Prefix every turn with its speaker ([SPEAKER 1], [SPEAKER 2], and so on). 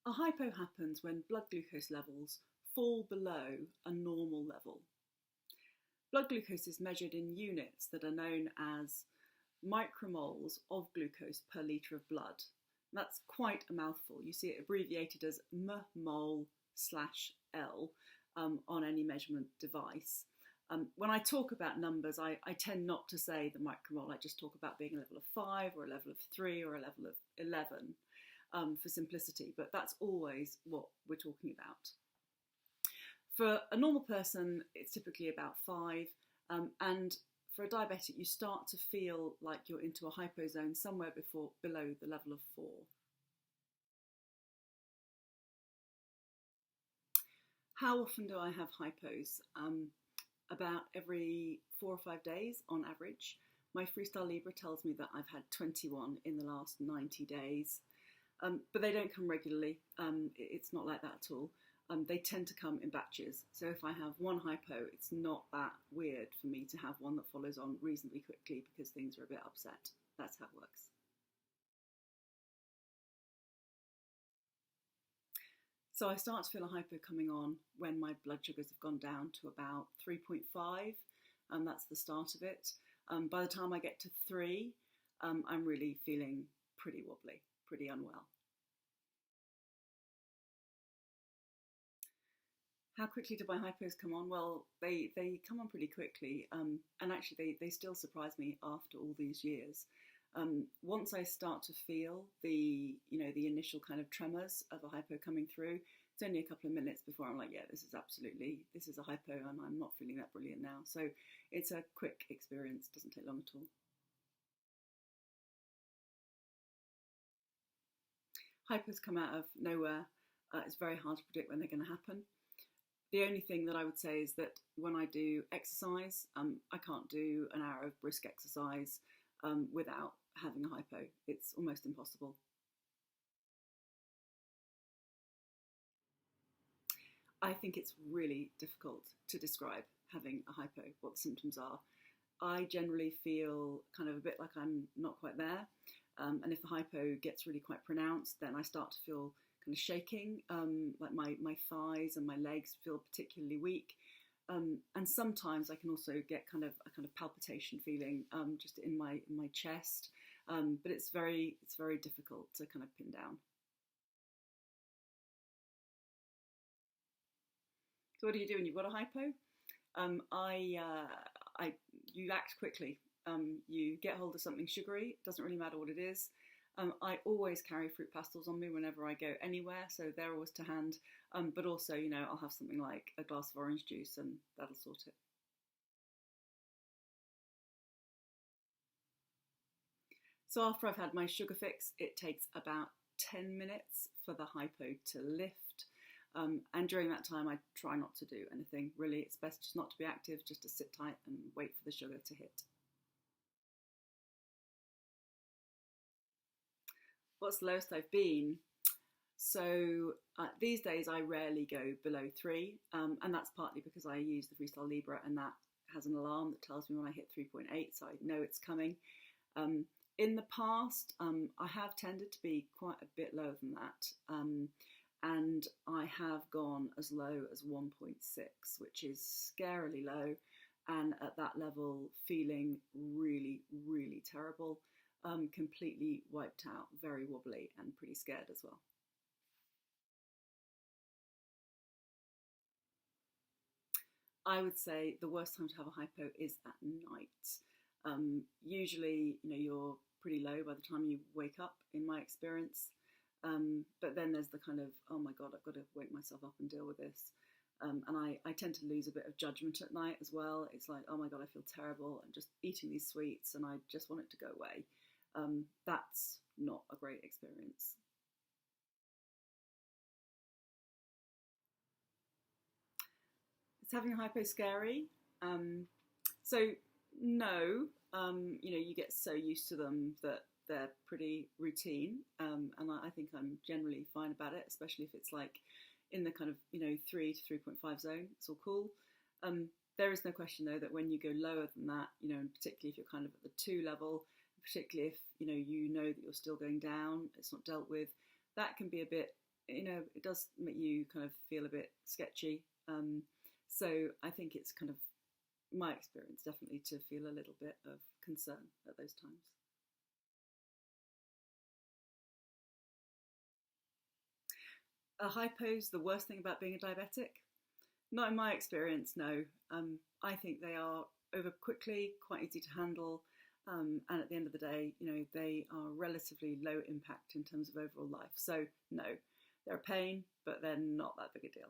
[SPEAKER 1] A hypo happens when blood glucose levels fall below a normal level. Blood glucose is measured in units that are known as micromoles of glucose per litre of blood. That's quite a mouthful. You see it abbreviated as mmol/L on any measurement device. When I talk about numbers, I tend not to say the micromole. I just talk about being a level of 5 or a level of 3 or a level of 11 for simplicity, but that's always what we're talking about. For a normal person, it's typically about 5, and for a diabetic, you start to feel like you're into a hypo zone somewhere below the level of 4. How often do I have hypos? About every 4 or 5 days on average. My Freestyle Libre tells me that I've had 21 in the last 90 days, but they don't come regularly. It's not like that at all. They tend to come in batches. So if I have one hypo, it's not that weird for me to have one that follows on reasonably quickly because things are a bit upset. That's how it works. So I start to feel a hypo coming on when my blood sugars have gone down to about 3.5, and that's the start of it. By the time I get to 3, I'm really feeling pretty wobbly, pretty unwell. How quickly do my hypos come on? Well, they come on pretty quickly, and actually they still surprise me after all these years. Once I start to feel the initial kind of tremors of a hypo coming through, it's only a couple of minutes before I'm like, yeah, this is a hypo, and I'm not feeling that brilliant now. So it's a quick experience, doesn't take long at all. Hypos come out of nowhere. It's very hard to predict when they're going to happen. The only thing that I would say is that when I do exercise, I can't do an hour of brisk exercise without having a hypo. It's almost impossible. I think it's really difficult to describe having a hypo, what the symptoms are. I generally feel kind of a bit like I'm not quite there. And if the hypo gets really quite pronounced, then I start to feel kind of shaking, like my thighs and my legs feel particularly weak. And sometimes I can also get a kind of palpitation feeling just in my chest. But it's very difficult to kind of pin down. So what do you do when you've got a hypo? You act quickly. You get hold of something sugary. It doesn't really matter what it is. I always carry fruit pastels on me whenever I go anywhere, so they're always to hand. But also, I'll have something like a glass of orange juice, and that'll sort it. So after I've had my sugar fix, it takes about 10 minutes for the hypo to lift. And during that time, I try not to do anything. Really, it's best just not to be active, just to sit tight and wait for the sugar to hit. What's the lowest I've been? So these days I rarely go below 3, and that's partly because I use the Freestyle Libre, and that has an alarm that tells me when I hit 3.8, so I know it's coming. In the past, I have tended to be quite a bit lower than that, and I have gone as low as 1.6, which is scarily low, and at that level feeling really, really terrible. Completely wiped out, very wobbly and pretty scared as well. I would say the worst time to have a hypo is at night. Usually, you're pretty low by the time you wake up, in my experience. But then there's the kind of, oh my God, I've got to wake myself up and deal with this. And I tend to lose a bit of judgment at night as well. It's like, oh my God, I feel terrible. I'm just eating these sweets and I just want it to go away. That's not a great experience. Is having a hypo scary? So no, you get so used to them that they're pretty routine, and I think I'm generally fine about it, especially if it's like in the kind of 3 to 3.5 zone. It's all cool. There is no question though that when you go lower than that, and particularly if you're kind of at the 2 level, particularly if you know that you're still going down, it's not dealt with, that can be a bit it does make you kind of feel a bit sketchy. So I think it's kind of my experience definitely to feel a little bit of concern at those times. A hypo's the worst thing about being a diabetic? Not in my experience, no. I think they are over quickly, quite easy to handle, and at the end of the day, they are relatively low impact in terms of overall life. So no, they're a pain, but they're not that big a deal.